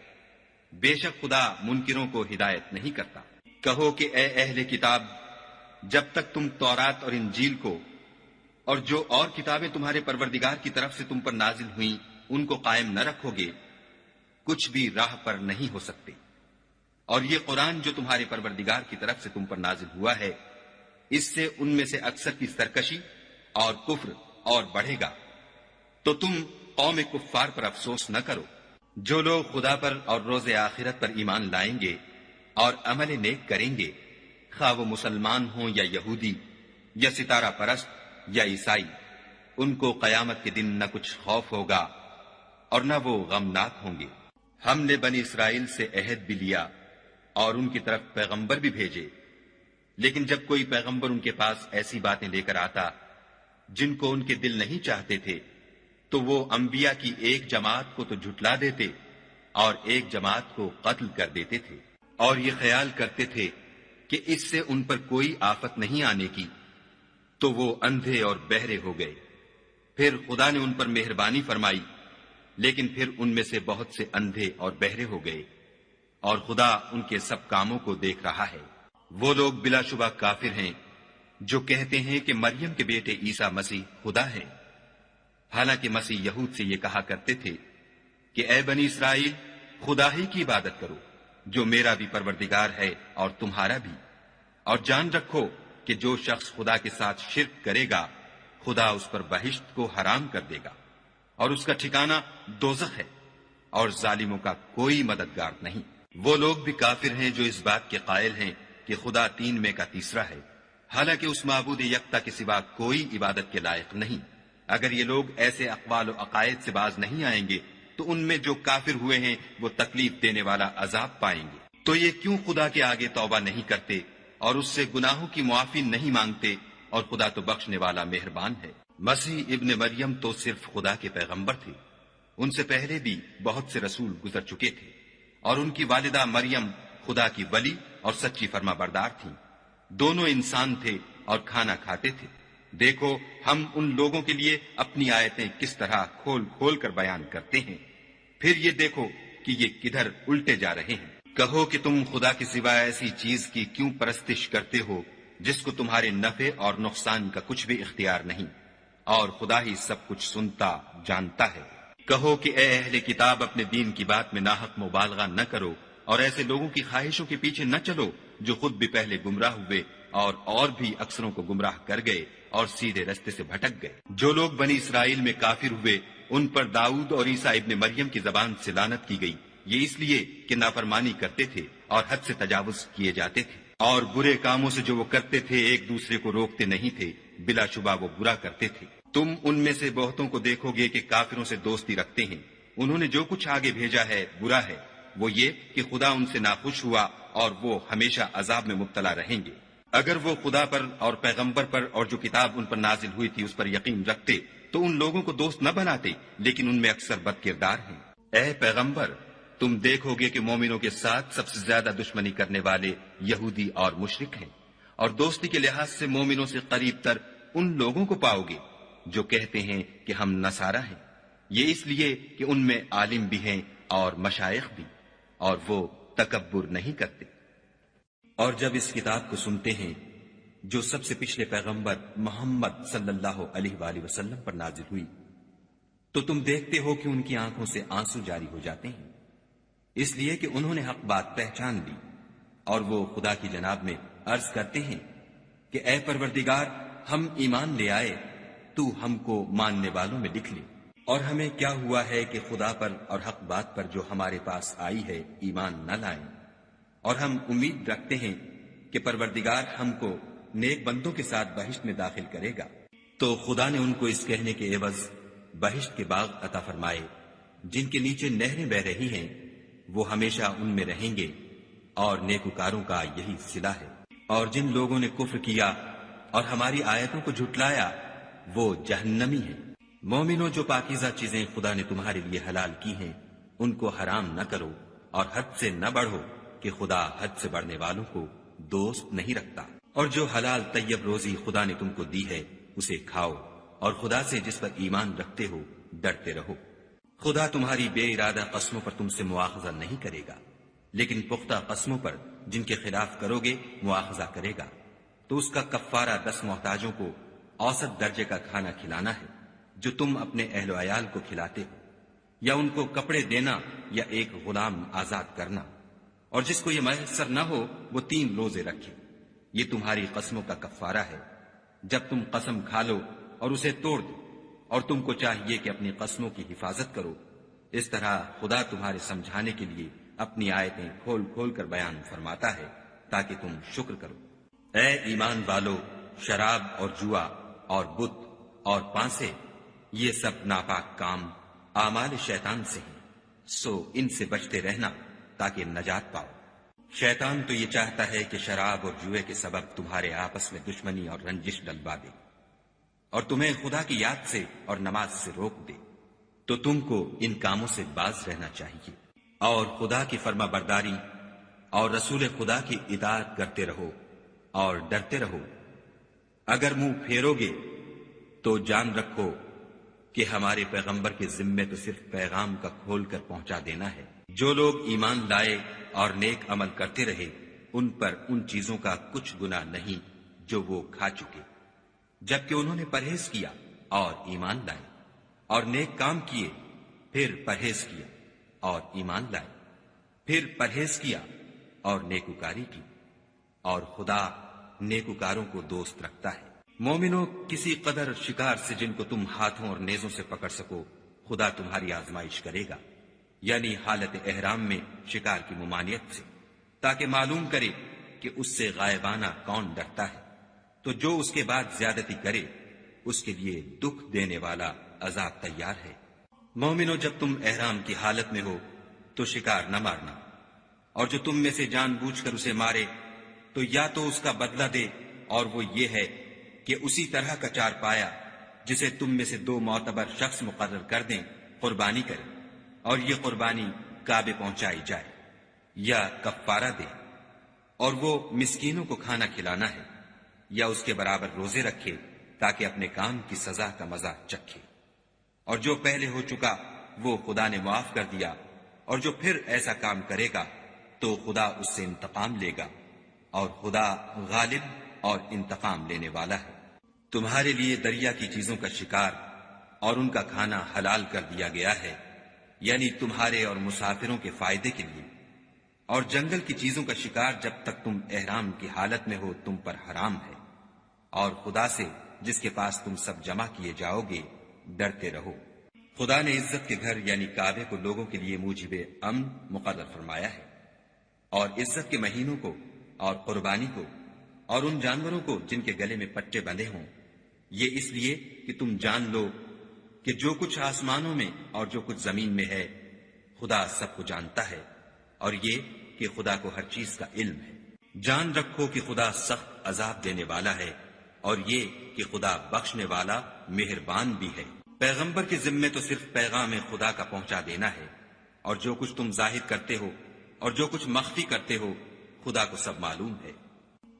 بے شک خدا منکروں کو ہدایت نہیں کرتا۔ کہو کہ اے اہل کتاب، جب تک تم تورات اور انجیل کو اور جو اور کتابیں تمہارے پروردگار کی طرف سے تم پر نازل ہوئیں ان کو قائم نہ رکھو گے کچھ بھی راہ پر نہیں ہو سکتے۔ اور یہ قرآن جو تمہارے پروردگار کی طرف سے تم پر نازل ہوا ہے اس سے ان میں سے اکثر کی سرکشی اور کفر اور بڑھے گا، تو تم قوم کفار پر افسوس نہ کرو۔ جو لوگ خدا پر اور روز آخرت پر ایمان لائیں گے اور عمل نیک کریں گے، خواہ وہ مسلمان ہوں یا یہودی یا ستارہ پرست یا عیسائی، ان کو قیامت کے دن نہ کچھ خوف ہوگا اور نہ وہ غمناک ہوں گے۔ ہم نے بنی اسرائیل سے عہد بھی لیا اور ان کی طرف پیغمبر بھی بھیجے، لیکن جب کوئی پیغمبر ان کے پاس ایسی باتیں لے کر آتا جن کو ان کے دل نہیں چاہتے تھے تو وہ انبیاء کی ایک جماعت کو تو جھٹلا دیتے اور ایک جماعت کو قتل کر دیتے تھے۔ اور یہ خیال کرتے تھے کہ اس سے ان پر کوئی آفت نہیں آنے کی، تو وہ اندھے اور بہرے ہو گئے۔ پھر خدا نے ان پر مہربانی فرمائی، لیکن پھر ان میں سے بہت سے اندھے اور بہرے ہو گئے، اور خدا ان کے سب کاموں کو دیکھ رہا ہے۔ وہ لوگ بلا شبہ کافر ہیں جو کہتے ہیں کہ مریم کے بیٹے عیسیٰ مسیح خدا ہے، حالانکہ مسیح یہود سے یہ کہا کرتے تھے کہ اے بنی اسرائیل، خدا ہی کی عبادت کرو جو میرا بھی پروردگار ہے اور تمہارا بھی، اور جان رکھو کہ جو شخص خدا کے ساتھ شرک کرے گا خدا اس پر بہشت کو حرام کر دے گا، اور اس کا ٹھکانہ دوزخ ہے، اور ظالموں کا کوئی مددگار نہیں۔ وہ لوگ بھی کافر ہیں جو اس بات کے قائل ہیں کہ خدا تین میں کا تیسرا ہے، حالانکہ اس معبود یکتا کے سوا کوئی عبادت کے لائق نہیں۔ اگر یہ لوگ ایسے اقوال و عقائد سے باز نہیں آئیں گے تو ان میں جو کافر ہوئے ہیں وہ تکلیف دینے والا عذاب پائیں گے۔ تو یہ کیوں خدا کے آگے توبہ نہیں کرتے اور اس سے گناہوں کی معافی نہیں مانگتے، اور خدا تو بخشنے والا مہربان ہے۔ مسیح ابن مریم تو صرف خدا کے پیغمبر تھے، ان سے پہلے بھی بہت سے رسول گزر چکے تھے، اور ان کی والدہ مریم خدا کی ولی اور سچی فرما بردار تھیں۔ دونوں انسان تھے اور کھانا کھاتے تھے۔ دیکھو ہم ان لوگوں کے لیے اپنی آیتیں کس طرح کھول کھول کر بیان کرتے ہیں، پھر یہ دیکھو کہ یہ کدھر الٹے جا رہے ہیں۔ کہو کہ تم خدا کے سوا ایسی چیز کی کیوں پرستش کرتے ہو جس کو تمہارے نفع اور نقصان کا کچھ بھی اختیار نہیں، اور خدا ہی سب کچھ سنتا جانتا ہے۔ کہو کہ اے اہل کتاب، اپنے دین کی بات میں ناحق مبالغہ نہ کرو، اور ایسے لوگوں کی خواہشوں کے پیچھے نہ چلو جو خود بھی پہلے گمراہ ہوئے اور بھی اکثروں کو گمراہ کر گئے اور سیدھے رستے سے بھٹک گئے۔ جو لوگ بنی اسرائیل میں کافر ہوئے ان پر داؤد اور عیسیٰ ابن مریم کی زبان سے لعنت کی گئی، یہ اس لیے کہ نافرمانی کرتے تھے اور حد سے تجاوز کیے جاتے تھے، اور برے کاموں سے جو وہ کرتے تھے ایک دوسرے کو روکتے نہیں تھے، بلا شبہ وہ برا کرتے تھے۔ تم ان میں سے بہتوں کو دیکھو گے کہ کافروں سے دوستی رکھتے ہیں، انہوں نے جو کچھ آگے بھیجا ہے برا ہے، وہ یہ کہ خدا ان سے ناخوش ہوا اور وہ ہمیشہ عذاب میں مبتلا رہیں گے۔ اگر وہ خدا پر اور پیغمبر پر اور جو کتاب ان پر نازل ہوئی تھی اس پر یقین رکھتے تو ان لوگوں کو دوست نہ بناتے، لیکن ان میں اکثر بد کردار ہیں۔ اے پیغمبر، تم دیکھو گے کہ مومنوں کے ساتھ سب سے زیادہ دشمنی کرنے والے یہودی اور مشرک ہیں، اور دوستی کے لحاظ سے مومنوں سے قریب تر ان لوگوں کو پاؤ گے جو کہتے ہیں کہ ہم نصارہ ہیں، یہ اس لیے کہ ان میں عالم بھی ہیں اور مشائخ بھی، اور وہ تکبر نہیں کرتے۔ اور جب اس کتاب کو سنتے ہیں جو سب سے پچھلے پیغمبر محمد صلی اللہ علیہ وآلہ وسلم پر نازل ہوئی، تو تم دیکھتے ہو کہ ان کی آنکھوں سے آنسو جاری ہو جاتے ہیں، اس لیے کہ انہوں نے حق بات پہچان لی، اور وہ خدا کی جناب میں عرض کرتے ہیں کہ اے پروردگار، ہم ایمان لے آئے، تو ہم کو ماننے والوں میں لکھ لے۔ اور ہمیں کیا ہوا ہے کہ خدا پر اور حق بات پر جو ہمارے پاس آئی ہے ایمان نہ لائیں، اور ہم امید رکھتے ہیں کہ پروردگار ہم کو نیک بندوں کے ساتھ بہشت میں داخل کرے گا۔ تو خدا نے ان کو اس کہنے کے عوض بہشت کے باغ عطا فرمائے جن کے نیچے نہریں بہ رہی ہیں، وہ ہمیشہ ان میں رہیں گے، اور نیکوکاروں کا یہی صلہ ہے۔ اور جن لوگوں نے کفر کیا اور ہماری آیتوں کو جھٹلایا وہ جہنمی ہیں۔ مومنوں، جو پاکیزہ چیزیں خدا نے تمہارے لیے حلال کی ہیں ان کو حرام نہ کرو، اور حد سے نہ بڑھو کہ خدا حد سے بڑھنے والوں کو دوست نہیں رکھتا۔ اور جو حلال طیب روزی خدا نے تم کو دی ہے اسے کھاؤ، اور خدا سے جس پر ایمان رکھتے ہو ڈرتے رہو۔ خدا تمہاری بے ارادہ قسموں پر تم سے مواخذہ نہیں کرے گا، لیکن پختہ قسموں پر جن کے خلاف کرو گے مواخذہ کرے گا، تو اس کا کفارہ 10 محتاجوں کو اوسط درجے کا کھانا کھلانا ہے جو تم اپنے اہل و عیال کو کھلاتے ہو، یا ان کو کپڑے دینا یا ایک غلام آزاد کرنا، اور جس کو یہ میسر نہ ہو وہ 3 روزے رکھے۔ یہ تمہاری قسموں کا کفارہ ہے جب تم قسم کھا لو اور اسے توڑ دو، اور تم کو چاہیے کہ اپنی قسموں کی حفاظت کرو۔ اس طرح خدا تمہارے سمجھانے کے لیے اپنی آیتیں کھول کھول کر بیان فرماتا ہے تاکہ تم شکر کرو۔ اے ایمان والو، شراب اور جوا اور بت اور پانسے، یہ سب ناپاک کام اعمال شیطان سے ہیں، سو ان سے بچتے رہنا تاکہ نجات پاؤ۔ شیطان تو یہ چاہتا ہے کہ شراب اور جوئے کے سبب تمہارے آپس میں دشمنی اور رنجش ڈلوا دے، اور تمہیں خدا کی یاد سے اور نماز سے روک دے، تو تم کو ان کاموں سے باز رہنا چاہیے، اور خدا کی فرما برداری اور رسول خدا کی اطاعت کرتے رہو اور ڈرتے رہو۔ اگر منہ پھیرو گے تو جان رکھو کہ ہمارے پیغمبر کے ذمے تو صرف پیغام کا کھول کر پہنچا دینا ہے۔ جو لوگ ایمان لائے اور نیک عمل کرتے رہے ان پر ان چیزوں کا کچھ گناہ نہیں جو وہ کھا چکے، جبکہ انہوں نے پرہیز کیا اور ایمان لائے، اور نیک کام کیے، پھر پرہیز کیا اور ایمان لائے، پھر پرہیز کیا اور نیکوکاری کی، اور خدا نیکوکاروں کو دوست رکھتا ہے۔ مومنوں، کسی قدر شکار سے جن کو تم ہاتھوں اور نیزوں سے پکڑ سکو خدا تمہاری آزمائش کرے گا، یعنی حالت احرام میں شکار کی ممانعت سے، تاکہ معلوم کرے کہ اس سے غائبانہ کون ڈرتا ہے، تو جو اس کے بعد زیادتی کرے اس کے لیے دکھ دینے والا عذاب تیار ہے۔ مومنو، جب تم احرام کی حالت میں ہو تو شکار نہ مارنا، اور جو تم میں سے جان بوجھ کر اسے مارے تو یا تو اس کا بدلہ دے، اور وہ یہ ہے کہ اسی طرح کا چار پایا جسے تم میں سے 2 معتبر شخص مقرر کر دیں قربانی کرے، اور یہ قربانی کعبے پہنچائی جائے، یا کفارہ دے، اور وہ مسکینوں کو کھانا کھلانا ہے، یا اس کے برابر روزے رکھے تاکہ اپنے کام کی سزا کا مزہ چکھے۔ اور جو پہلے ہو چکا وہ خدا نے معاف کر دیا، اور جو پھر ایسا کام کرے گا تو خدا اس سے انتقام لے گا، اور خدا غالب اور انتقام لینے والا ہے۔ تمہارے لیے دریا کی چیزوں کا شکار اور ان کا کھانا حلال کر دیا گیا ہے، یعنی تمہارے اور مسافروں کے فائدے کے لیے، اور جنگل کی چیزوں کا شکار جب تک تم احرام کی حالت میں ہو تم پر حرام ہے، اور خدا سے جس کے پاس تم سب جمع کیے جاؤ گے ڈرتے رہو۔ خدا نے عزت کے گھر یعنی کعبے کو لوگوں کے لیے موجب امن مقرر فرمایا ہے، اور عزت کے مہینوں کو اور قربانی کو اور ان جانوروں کو جن کے گلے میں پٹے بندھے ہوں، یہ اس لیے کہ تم جان لو کہ جو کچھ آسمانوں میں اور جو کچھ زمین میں ہے خدا سب کو جانتا ہے، اور یہ کہ خدا کو ہر چیز کا علم ہے۔ جان رکھو کہ خدا سخت عذاب دینے والا ہے، اور یہ کہ خدا بخشنے والا مہربان بھی ہے۔ پیغمبر کے ذمے تو صرف پیغام خدا کا پہنچا دینا ہے، اور جو کچھ تم ظاہر کرتے ہو اور جو کچھ مخفی کرتے ہو خدا کو سب معلوم ہے۔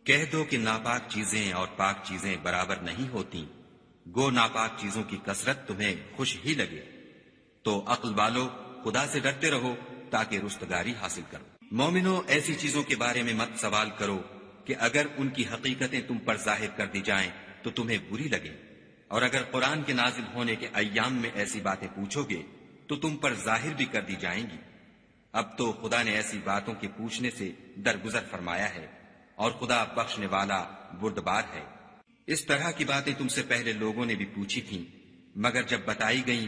کہہ دو کہ ناپاک چیزیں اور پاک چیزیں برابر نہیں ہوتی، گو ناپاک چیزوں کی کثرت تمہیں خوش ہی لگے، تو عقل والو خدا سے ڈرتے رہو تاکہ رستگاری حاصل کرو۔ مومنو، ایسی چیزوں کے بارے میں مت سوال کرو کہ اگر ان کی حقیقتیں تم پر ظاہر کر دی جائیں تو تمہیں بری لگے، اور اگر قرآن کے نازل ہونے کے ایام میں ایسی باتیں پوچھو گے تو تم پر ظاہر بھی کر دی جائیں گی۔ اب تو خدا نے ایسی باتوں کے پوچھنے سے درگزر فرمایا ہے، اور خدا بخشنے والا بردبار ہے۔ اس طرح کی باتیں تم سے پہلے لوگوں نے بھی پوچھی تھیں، مگر جب بتائی گئیں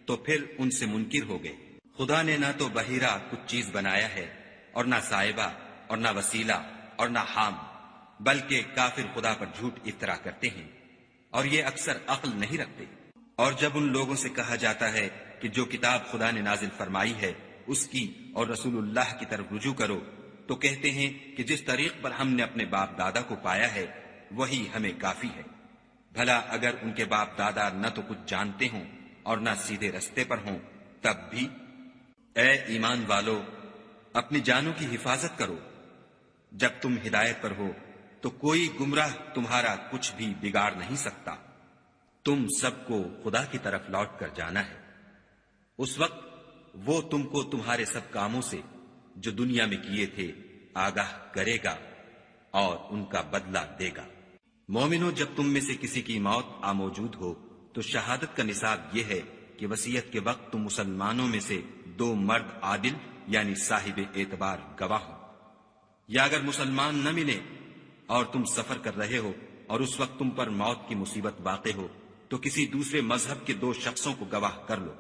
تو پھر ان سے منکر ہو گئے۔ خدا نے نہ تو بحیرہ کچھ چیز بنایا ہے، اور نہ صاحبہ، اور نہ وسیلہ، اور نہ حام، بلکہ کافر خدا پر جھوٹ افطرا کرتے ہیں، اور یہ اکثر عقل نہیں رکھتے۔ اور جب ان لوگوں سے کہا جاتا ہے کہ جو کتاب خدا نے نازل فرمائی ہے اس کی اور رسول اللہ کی طرف رجوع کرو، تو کہتے ہیں کہ جس طریق پر ہم نے اپنے باپ دادا کو پایا ہے وہی ہمیں کافی ہے۔ بھلا اگر ان کے باپ دادا نہ تو کچھ جانتے ہوں اور نہ سیدھے رستے پر ہوں تب بھی؟ اے ایمان والو، اپنی جانوں کی حفاظت کرو۔ جب تم ہدایت پر ہو تو کوئی گمراہ تمہارا کچھ بھی بگاڑ نہیں سکتا۔ تم سب کو خدا کی طرف لوٹ کر جانا ہے، اس وقت وہ تم کو تمہارے سب کاموں سے جو دنیا میں کیے تھے آگاہ کرے گا اور ان کا بدلہ دے گا۔ مومنو، جب تم میں سے کسی کی موت موجود ہو تو شہادت کا نصاب یہ ہے کہ وصیت کے وقت تم مسلمانوں میں سے 2 مرد عادل یعنی صاحب اعتبار گواہ ہو، یا اگر مسلمان نہ ملے اور تم سفر کر رہے ہو اور اس وقت تم پر موت کی مصیبت واقع ہو تو کسی دوسرے مذہب کے 2 شخصوں کو گواہ کر لو۔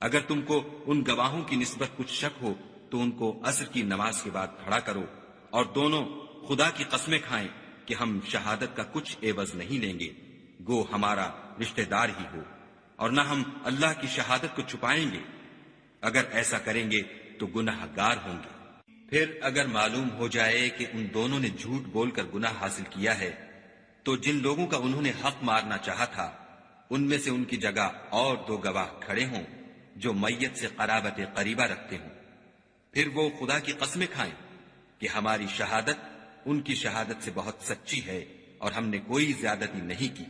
اگر تم کو ان گواہوں کی نسبت کچھ شک ہو تو ان کو عصر کی نماز کے بعد کھڑا کرو، اور دونوں خدا کی قسمیں کھائیں کہ ہم شہادت کا کچھ عوض نہیں لیں گے، گو ہمارا رشتہ دار ہی ہو، اور نہ ہم اللہ کی شہادت کو چھپائیں گے۔ اگر ایسا کریں گے تو گناہ گار ہوں گے۔ پھر اگر معلوم ہو جائے کہ ان دونوں نے جھوٹ بول کر گناہ حاصل کیا ہے تو جن لوگوں کا انہوں نے حق مارنا چاہا تھا ان میں سے ان کی جگہ اور 2 گواہ کھڑے ہوں جو میت سے قرابت قریبہ رکھتے ہوں، پھر وہ خدا کی قسمیں کھائیں کہ ہماری شہادت ان کی شہادت سے بہت سچی ہے اور ہم نے کوئی زیادتی نہیں کی.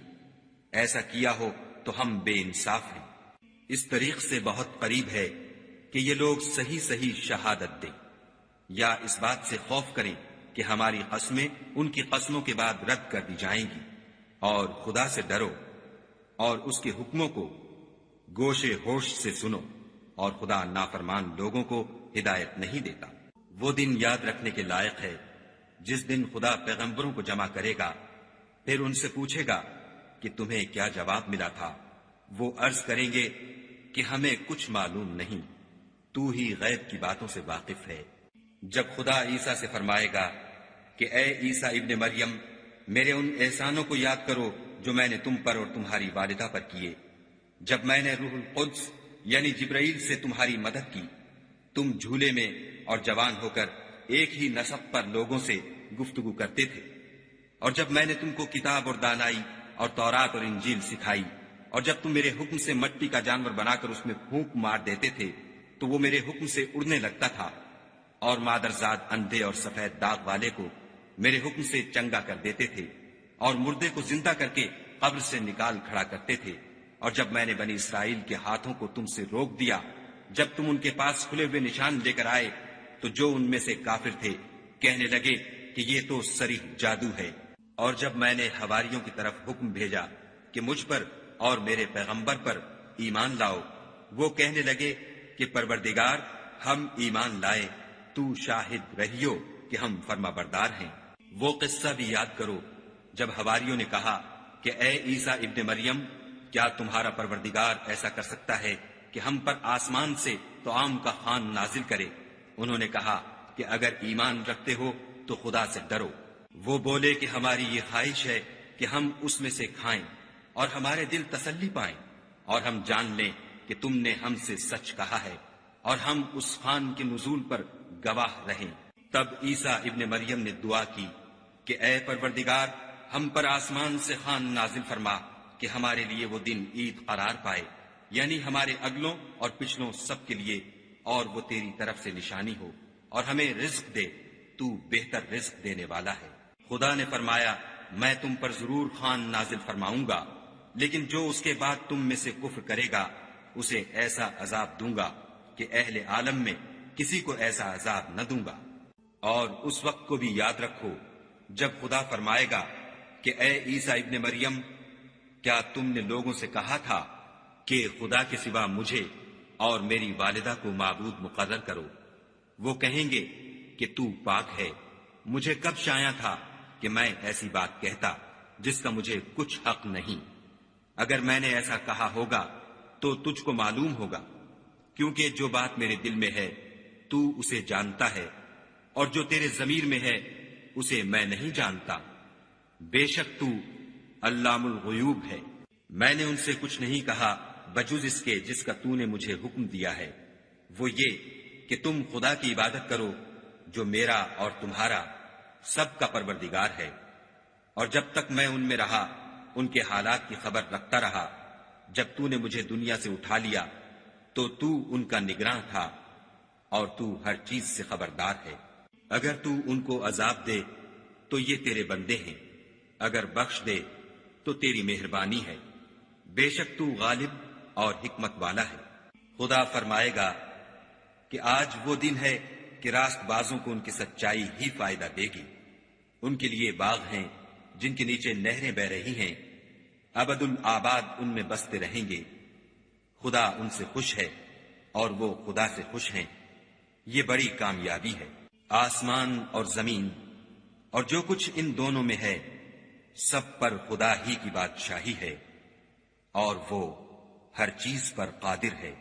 ایسا کیا ہو تو ہم بے انصاف ہیں. اس طریق سے بہت قریب ہے کہ یہ لوگ صحیح صحیح شہادت دیں، یا اس بات سے خوف کریں کہ ہماری قسمیں ان کی قسموں کے بعد رد کر دی جائیں گی. اور خدا سے ڈرو اور اس کے حکموں کو گوشے ہوش سے سنو، اور خدا نافرمان لوگوں کو ہدایت نہیں دیتا. وہ دن یاد رکھنے کے لائق ہے جس دن خدا پیغمبروں کو جمع کرے گا، پھر ان سے پوچھے گا کہ تمہیں کیا جواب ملا تھا. وہ عرض کریں گے کہ ہمیں کچھ معلوم نہیں، تو ہی غیب کی باتوں سے واقف ہے. جب خدا عیسیٰ سے فرمائے گا کہ اے عیسیٰ ابن مریم، میرے ان احسانوں کو یاد کرو جو میں نے تم پر اور تمہاری والدہ پر کیے، جب میں نے روح القدس یعنی جبرائیل سے تمہاری مدد کی. تم جھولے میں اور جوان ہو کر ایک ہی نسق پر لوگوں سے گفتگو کرتے تھے، اور جب میں نے تم کو کتاب اور دانائی اور تورات اور انجیل سکھائی، اور جب تم میرے حکم سے مٹی کا جانور بنا کر اس میں پھونک مار دیتے تھے تو وہ میرے حکم سے اڑنے لگتا تھا، اور مادرزاد اندھے اور سفید داغ والے کو میرے حکم سے چنگا کر دیتے تھے، اور مردے کو زندہ کر کے قبر سے نکال کھڑا کرتے تھے. اور جب میں نے بنی اسرائیل کے ہاتھوں کو تم سے روک دیا جب تم ان کے پاس کھلے ہوئے نشان لے کر آئے، تو جو ان میں سے کافر تھے کہنے لگے کہ یہ تو صریح جادو ہے. اور جب میں نے حواریوں کی طرف حکم بھیجا کہ مجھ پر اور میرے پیغمبر پر ایمان لاؤ، وہ کہنے لگے کہ پروردگار، ہم ایمان لائے، تو شاہد رہیو کہ ہم فرما بردار ہیں. وہ قصہ بھی یاد کرو جب حواریوں نے کہا کہ اے عیسیٰ ابن مریم، کیا تمہارا پروردگار ایسا کر سکتا ہے کہ ہم پر آسمان سے طعام کا خوان نازل کرے؟ انہوں نے کہا کہ اگر ایمان رکھتے ہو تو خدا سے ڈرو. وہ بولے کہ ہماری یہ خواہش ہے کہ ہم اس میں سے کھائیں اور ہمارے دل تسلی پائیں، اور ہم جان لیں کہ تم نے ہم سے سچ کہا ہے، اور ہم اس خوان کے نزول پر گواہ رہیں. تب عیسیٰ ابن مریم نے دعا کی کہ اے پروردگار، ہم پر آسمان سے خوان نازل فرما کہ ہمارے لیے وہ دن عید قرار پائے، یعنی ہمارے اگلوں اور پچھلوں سب کے لیے، اور وہ تیری طرف سے نشانی ہو، اور ہمیں رزق دے، تو بہتر رزق دینے والا ہے. خدا نے فرمایا، میں تم پر ضرور خوان نازل فرماؤں گا، لیکن جو اس کے بعد تم میں سے کفر کرے گا اسے ایسا عذاب دوں گا کہ اہل عالم میں کسی کو ایسا عذاب نہ دوں گا. اور اس وقت کو بھی یاد رکھو جب خدا فرمائے گا کہ اے عیسیٰ ابن مریم، کیا تم نے لوگوں سے کہا تھا کہ خدا کے سوا مجھے اور میری والدہ کو معبود مقرر کرو؟ وہ کہیں گے کہ تو پاک ہے، مجھے کب شایع تھا کہ میں ایسی بات کہتا جس کا مجھے کچھ حق نہیں. اگر میں نے ایسا کہا ہوگا تو تجھ کو معلوم ہوگا، کیونکہ جو بات میرے دل میں ہے تو اسے جانتا ہے، اور جو تیرے ضمیر میں ہے اسے میں نہیں جانتا. بے شک تو علام الغیوب ہے. میں نے ان سے کچھ نہیں کہا بجز اس کے جس کا تو نے مجھے حکم دیا ہے، وہ یہ کہ تم خدا کی عبادت کرو جو میرا اور تمہارا سب کا پروردگار ہے. اور جب تک میں ان میں رہا ان کے حالات کی خبر رکھتا رہا. جب تو نے مجھے دنیا سے اٹھا لیا تو تو ان کا نگراں تھا، اور تو ہر چیز سے خبردار ہے. اگر تو ان کو عذاب دے تو یہ تیرے بندے ہیں، اگر بخش دے تو تیری مہربانی ہے. بے شک تو غالب اور حکمت والا ہے. خدا فرمائے گا کہ آج وہ دن ہے کہ راست بازوں کو ان کی سچائی ہی فائدہ دے گی. ان کے لیے باغ ہیں جن کے نیچے نہریں بہ رہی ہیں، ابد الآباد ان میں بستے رہیں گے. خدا ان سے خوش ہے اور وہ خدا سے خوش ہیں. یہ بڑی کامیابی ہے. آسمان اور زمین اور جو کچھ ان دونوں میں ہے سب پر خدا ہی کی بادشاہی ہے، اور وہ ہر چیز پر قادر ہے.